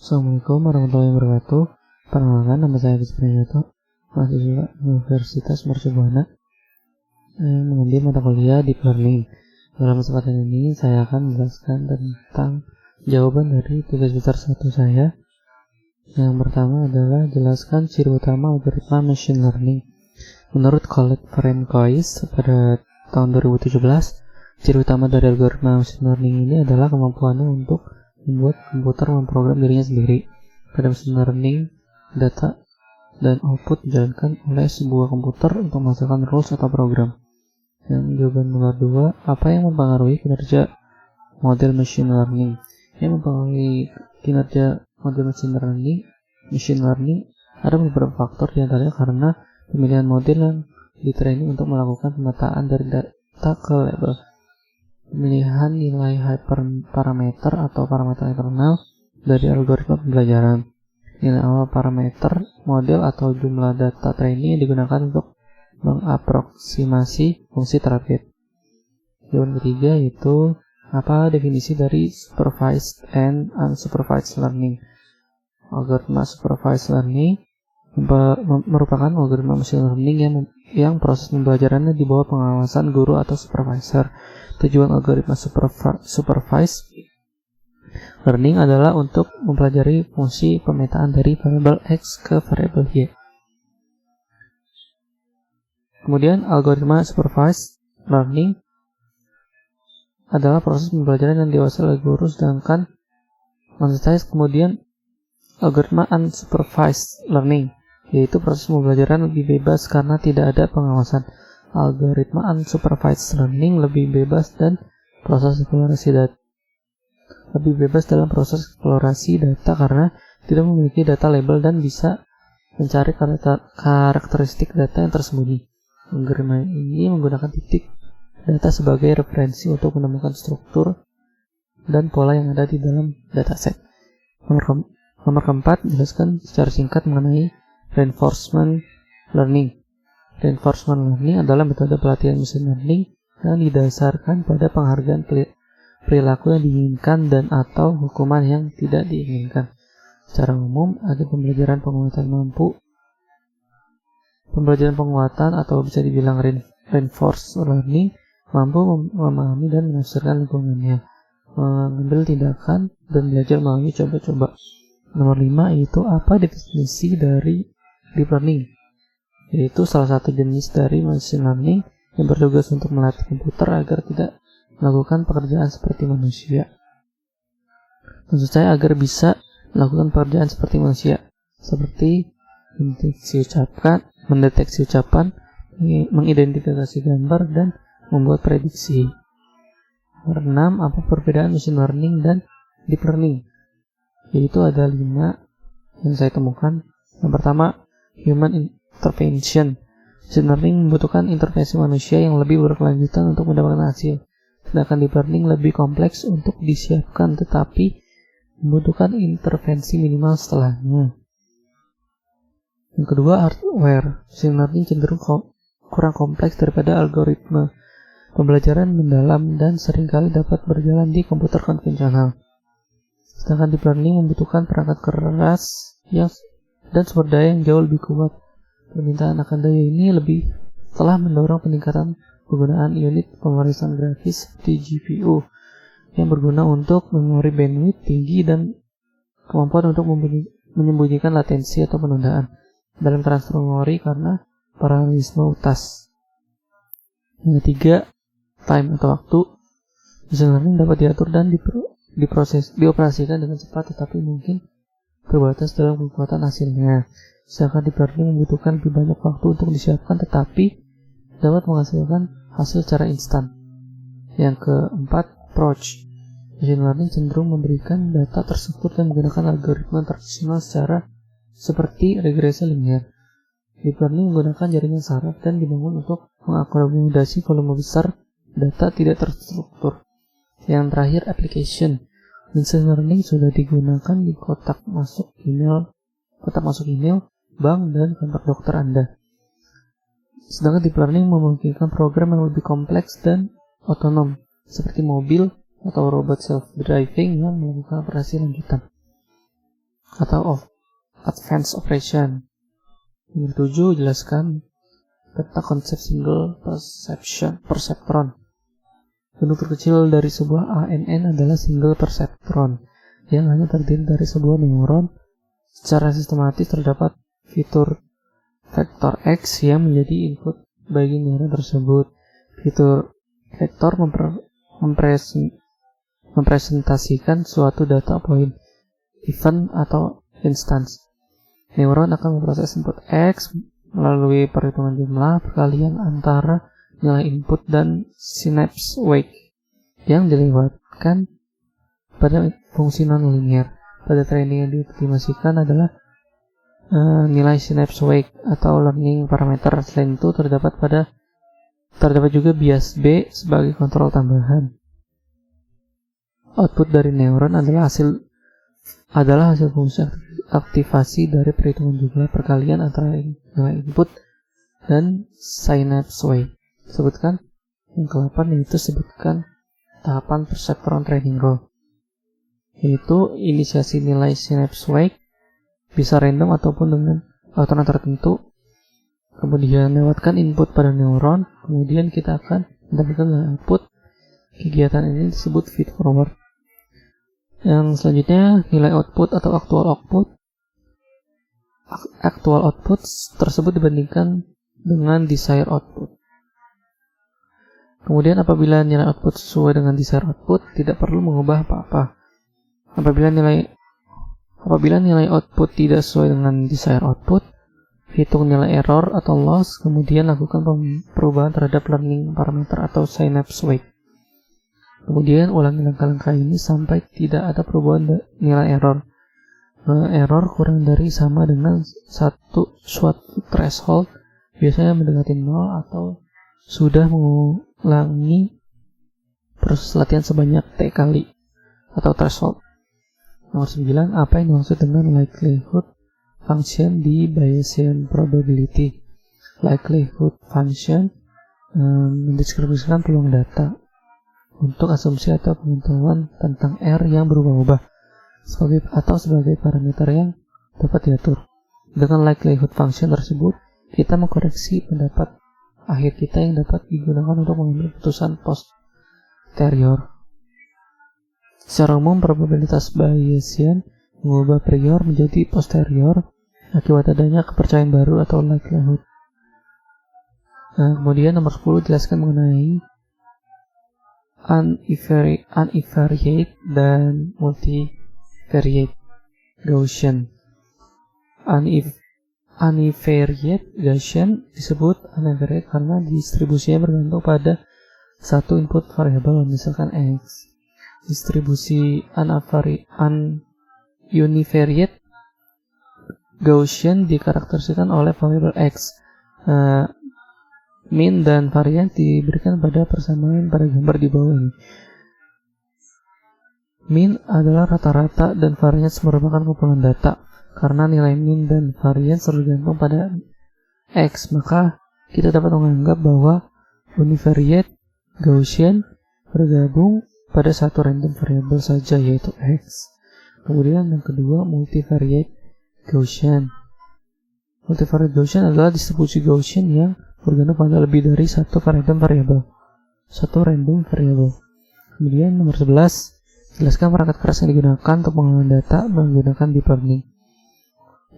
Assalamualaikum warahmatullahi wabarakatuh. Perkenalkan, nama saya Rizky Priyato, mahasiswa Universitas Mercubuana yang mengambil mata kuliah Deep Learning. Dalam kesempatan ini, saya akan menjelaskan tentang jawaban dari tugas besar 1 saya. Yang pertama adalah jelaskan ciri utama algoritma machine learning. Menurut Colette Francois pada tahun 2017, ciri utama dari algoritma machine learning ini adalah kemampuannya untuk membuat komputer memprogram dirinya sendiri. Pada machine learning, data dan output dijalankan oleh sebuah komputer untuk menghasilkan rules atau program. Yang jawaban nomor 2, apa yang mempengaruhi kinerja model machine learning? Yang mempengaruhi kinerja model machine learning ada beberapa faktor, diantaranya karena pemilihan model yang di-training untuk melakukan pemetaan dari data ke label, pemilihan nilai hyperparameter atau parameter internal dari algoritma pembelajaran, nilai awal parameter model atau jumlah data training yang digunakan untuk mengaproksimasi fungsi target. Jawaban ketiga yaitu apa definisi dari supervised and unsupervised learning. Algoritma supervised learning merupakan algoritma machine learning yang proses pembelajarannya di bawah pengawasan guru atau supervisor. Tujuan algoritma supervised learning adalah untuk mempelajari fungsi pemetaan dari variabel X ke variabel Y. Kemudian algoritma supervised learning adalah proses pembelajaran yang dikuasai oleh guru, sedangkan kemudian algoritma unsupervised learning, yaitu proses pembelajaran lebih bebas karena tidak ada pengawasan. Algoritma unsupervised learning lebih bebas dalam proses eksplorasi data karena tidak memiliki data label dan bisa mencari karakteristik data yang tersembunyi. Algoritma ini menggunakan titik data sebagai referensi untuk menemukan struktur dan pola yang ada di dalam dataset. Nomor keempat, jelaskan secara singkat mengenai reinforcement learning. Reinforcement learning adalah metode pelatihan machine learning yang didasarkan pada penghargaan perilaku yang diinginkan dan atau hukuman yang tidak diinginkan. Secara umum, ada pembelajaran penguatan atau bisa dibilang reinforced learning mampu memahami dan menafsirkan lingkungannya, mengambil tindakan dan belajar melalui coba-coba. Nomor 5 yaitu apa definisi dari deep learning, yaitu salah satu jenis dari machine learning yang bertugas untuk melatih komputer agar tidak melakukan pekerjaan seperti manusia. Maksud saya agar bisa melakukan pekerjaan seperti manusia, seperti mendeteksi ucapan, mengidentifikasi gambar, dan membuat prediksi. Nomor 6, apa perbedaan machine learning dan deep learning? Yaitu ada 5 yang saya temukan. Yang pertama, human intervention. Machine learning membutuhkan intervensi manusia yang lebih berkelanjutan untuk mendapatkan hasil. Sedangkan deep learning lebih kompleks untuk disiapkan tetapi membutuhkan intervensi minimal setelahnya. Yang kedua, hardware. Machine learning cenderung kurang kompleks daripada algoritma pembelajaran mendalam dan seringkali dapat berjalan di komputer konvensional. Sedangkan deep learning membutuhkan perangkat keras dan sumber daya yang jauh lebih kuat. Permintaan akan daya ini telah mendorong peningkatan penggunaan unit pemeriksaan grafis seperti GPU yang berguna untuk memori bandwidth tinggi dan kemampuan untuk menyembunyikan latensi atau penundaan dalam transfer memori karena paralelisme utas. Yang ketiga, time atau waktu. Machine learning dapat diatur dan dioperasikan dengan cepat, tetapi mungkin terbatas dalam kekuatan hasilnya. Sedangkan deep learning membutuhkan lebih banyak waktu untuk disiapkan, tetapi dapat menghasilkan hasil secara instan. Yang keempat, approach. Machine learning cenderung memberikan data terstruktur dan menggunakan algoritma tradisional seperti regresi linear. Deep learning menggunakan jaringan saraf dan dibangun untuk mengakomodasi volume besar data tidak terstruktur. Yang terakhir, application. Machine learning sudah digunakan di kotak masuk email, bank, dan kantor dokter Anda. Sedangkan deep learning memungkinkan program yang lebih kompleks dan otonom, seperti mobil atau robot self-driving yang melakukan operasi lanjutan. atau advanced operation. Nomor 7, jelaskan tentang konsep single perceptron. Bentuk terkecil dari sebuah ANN adalah single perceptron yang hanya terdiri dari sebuah neuron. Secara sistematis terdapat fitur vektor X yang menjadi input bagi neuron tersebut. Fitur vektor mempresentasikan suatu data point, event, atau instance. Neuron akan memproses input X melalui perhitungan jumlah perkalian antara nilai input dan synapse wake yang dilewatkan pada fungsi non-linear. Pada training yang dioptimasikan adalah nilai synapse wake atau learning parameter. Selain itu terdapat juga bias B sebagai kontrol tambahan. Output dari neuron adalah hasil fungsi aktivasi dari perhitungan jumlah perkalian antara nilai input dan synapse wake. Sebutkan yang ke-8, yaitu sebutkan tahapan perceptron training rule, yaitu inisiasi nilai synapse wake bisa random ataupun dengan aturan tertentu, kemudian lewatkan input pada neuron, kemudian kita akan mendapatkan output. Kegiatan ini disebut feed forward. Yang selanjutnya, nilai output atau actual output tersebut dibandingkan dengan desired output. Kemudian apabila nilai output sesuai dengan desired output, tidak perlu mengubah apa-apa. Apabila nilai output tidak sesuai dengan desired output, hitung nilai error atau loss, kemudian lakukan perubahan terhadap learning parameter atau synapse wake. Kemudian ulangi langkah-langkah ini sampai tidak ada perubahan nilai error. Error kurang dari sama dengan suatu threshold, biasanya mendekati 0, atau sudah mengulangi proses latihan sebanyak T kali atau threshold. Nomor 9, apa yang dimaksud dengan likelihood function di Bayesian probability? Likelihood function mendeskripsikan peluang data untuk asumsi atau pengetahuan tentang R yang berubah-ubah sebagai parameter yang dapat diatur. Dengan likelihood function tersebut, kita mengkoreksi pendapat akhir kita yang dapat digunakan untuk mengambil keputusan posterior. Secara umum, probabilitas Bayesian mengubah prior menjadi posterior akibat adanya kepercayaan baru atau likelihood. Kemudian nomor 10, jelaskan mengenai univariate dan multivariate Gaussian. Univariate Gaussian disebut univariate karena distribusinya bergantung pada satu input variabel, misalkan X. Distribusi univariate Gaussian dikarakterisasikan oleh variabel X. Mean dan varian diberikan pada persamaan pada gambar di bawah ini. Mean adalah rata-rata dan variance merupakan kumpulan data. Karena nilai mean dan variance tergantung pada X, maka kita dapat menganggap bahwa univariate Gaussian bergabung pada satu random variable saja, yaitu X. Kemudian yang kedua, multivariate Gaussian. Multivariate Gaussian adalah distribusi Gaussian yang bergantung pada lebih dari satu random variable. Kemudian nomor 11, jelaskan perangkat keras yang digunakan untuk pengelolaan data menggunakan deep learning,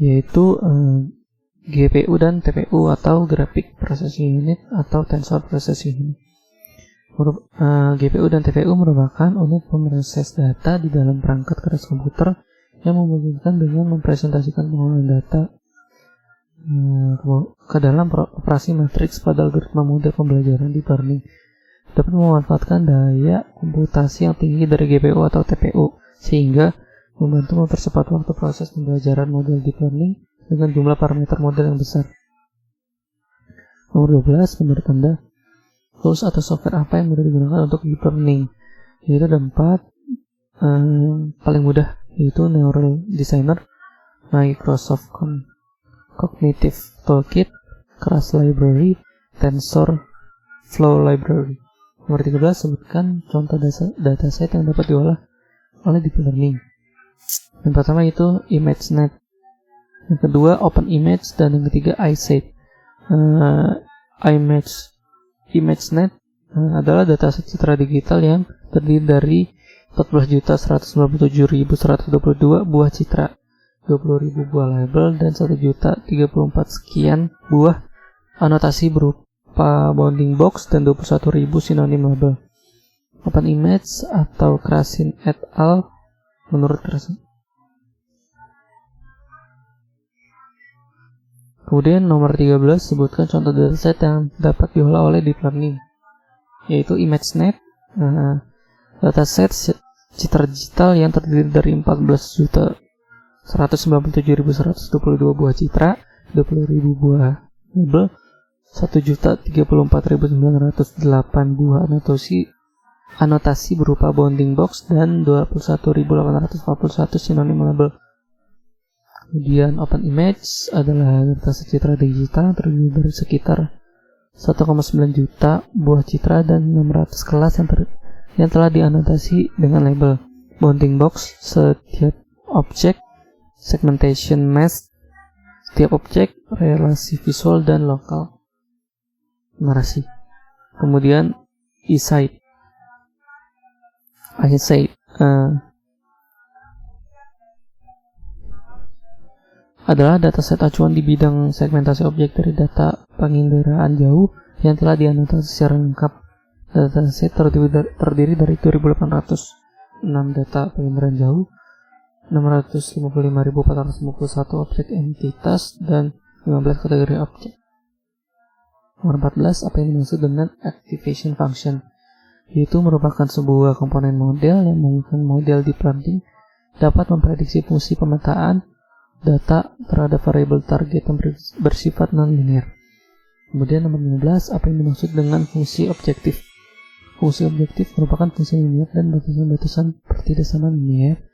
yaitu GPU dan TPU atau Graphic Processing Unit atau Tensor Processing Unit. GPU dan TPU merupakan unit pemroses data di dalam perangkat keras komputer yang memungkinkan dengan mempresentasikan pengelolaan data ke dalam operasi matriks pada algoritma model pembelajaran deep learning. Dapat memanfaatkan daya komputasi yang tinggi dari GPU atau TPU sehingga membantu mempercepat waktu proses pembelajaran model deep learning dengan jumlah parameter model yang besar. Nomor 12, menurut Anda, tools atau software apa yang mudah digunakan untuk deep learning? Yaitu ada 4 paling mudah, yaitu Neural Designer, Microsoft Cognitive Toolkit, Keras Library, TensorFlow Library. Nomor 13, sebutkan contoh dataset yang dapat diolah oleh deep learning. Yang pertama itu ImageNet, yang kedua OpenImage, dan yang ketiga iSight. ImageNet adalah dataset citra digital yang terdiri dari 14.197.122 buah citra, 20.000 buah label, dan 1.034 sekian buah anotasi berupa bounding box dan 21.000 sinonim label. OpenImage atau Krasin et al. Menurut Krasin. Kemudian nomor 13 sebutkan contoh dataset yang dapat diolah oleh deep learning, yaitu ImageNet, dataset citra digital yang terdiri dari 14.197.122 buah citra, 20.000 buah label, 1.034.908 buah anotasi berupa bounding box, dan 21.841 sinonim label. Kemudian OpenImage adalah dataset citra digital yang terdiri dari sekitar 1,9 juta buah citra dan 600 kelas yang telah dianotasi dengan label bounding box, setiap objek, segmentation mask, setiap objek, relasi visual, dan lokal narasi. Kemudian iSight adalah dataset acuan di bidang segmentasi objek dari data penginderaan jauh yang telah dianotasi secara lengkap. Dataset terdiri dari 2.806 data penginderaan jauh, 655.451 objek entitas, dan 15 kategori objek. Nomor 14, apa yang dimaksud dengan activation function? Yaitu merupakan sebuah komponen model yang memungkinkan model deep learning dapat memprediksi fungsi pemetaan data terhadap variabel target yang bersifat non-linear. Kemudian nomor 15, apa yang dimaksud dengan fungsi objektif? Fungsi objektif merupakan fungsi linear dan batasan-batasan pertidasaman linear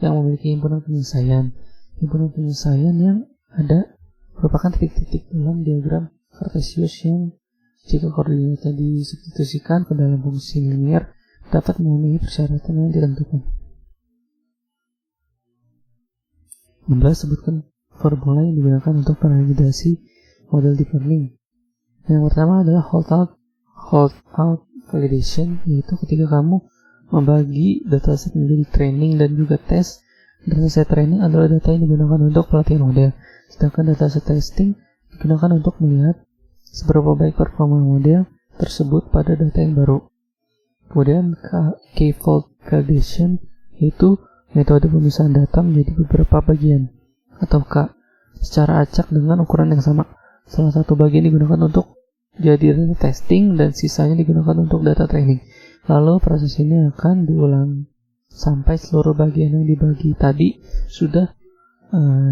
yang memiliki himpunan penyelesaian. Himpunan penyelesaian yang ada merupakan titik-titik dalam diagram Cartesius yang jika koordinatnya disubstitusikan ke dalam fungsi linear dapat memenuhi persyaratan yang ditentukan. 16. Sebutkan formula yang digunakan untuk validasi model deep learning. Yang pertama adalah hold out validation, yaitu ketika kamu membagi dataset menjadi training dan juga test. Dataset training adalah data yang digunakan untuk pelatihan model, sedangkan dataset testing digunakan untuk melihat seberapa baik performa model tersebut pada data yang baru. Kemudian K-fold validation, yaitu metode pemisahan data menjadi beberapa bagian atau K secara acak dengan ukuran yang sama. Salah satu bagian digunakan untuk jadi data testing dan sisanya digunakan untuk data training. Lalu proses ini akan diulang sampai seluruh bagian yang dibagi tadi sudah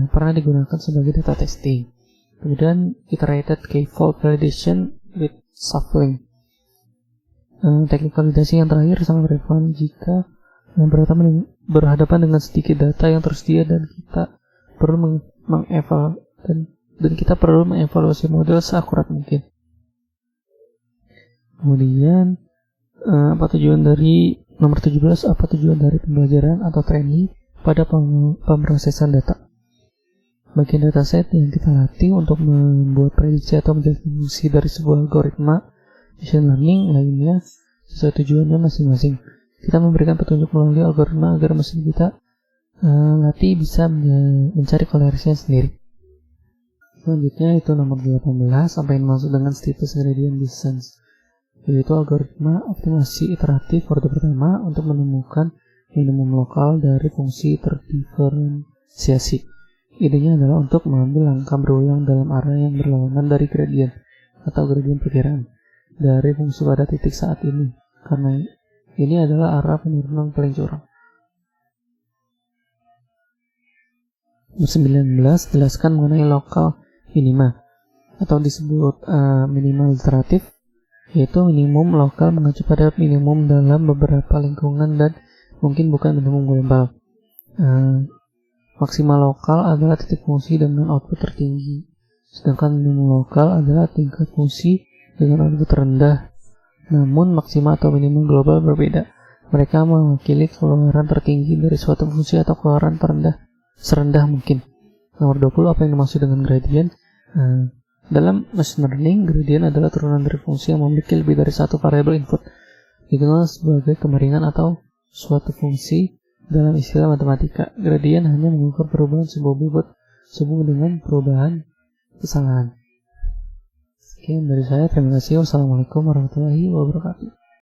pernah digunakan sebagai data testing. Kemudian iterated K-fold validation with shuffling. Teknik validasi yang terakhir sangat relevan jika berhadapan dengan sedikit data yang tersedia dan kita perlu mengevaluasi model seakurat mungkin. Kemudian apa tujuan dari nomor 17, apa tujuan dari pembelajaran atau training pada pemrosesan data? Bagian dataset yang kita latih untuk membuat prediksi atau menjelaskan fungsi dari sebuah algoritma machine learning lainnya sesuai tujuannya masing-masing. Kita memberikan petunjuk melalui algoritma agar mesin kita latih bisa mencari kolerasinya sendiri. Selanjutnya itu nomor 18, apa yang dimaksud dengan status gradient descent, yaitu algoritma optimasi iteratif orde pertama untuk menemukan minimum lokal dari fungsi terdiferensiasi. Idenya adalah untuk mengambil langkah berulang dalam area yang berlawanan dari gradient atau gradient perkiraan dari fungsi pada titik saat ini, karena ini adalah arah penurunan paling curang. 19. Jelaskan mengenai lokal minima atau disebut minimal iteratif, yaitu minimum lokal mengacu pada minimum dalam beberapa lingkungan dan mungkin bukan minimum global. Maksimal lokal adalah titik fungsi dengan output tertinggi, sedangkan minimum lokal adalah tingkat fungsi dengan output terendah. Namun maksimal atau minimum global berbeda. Mereka mewakili keluaran tertinggi dari suatu fungsi atau keluaran terendah serendah mungkin. Nomor 20, apa yang dimaksud dengan gradien? Dalam machine learning, gradien adalah turunan dari fungsi yang memiliki lebih dari satu variabel input, dikenal sebagai kemiringan atau suatu fungsi dalam istilah matematika. Gradien hanya mengukur perubahan sebuah bobot sehubung dengan perubahan kesalahan. Sekian dari saya, terima kasih. Wassalamualaikum warahmatullahi wabarakatuh.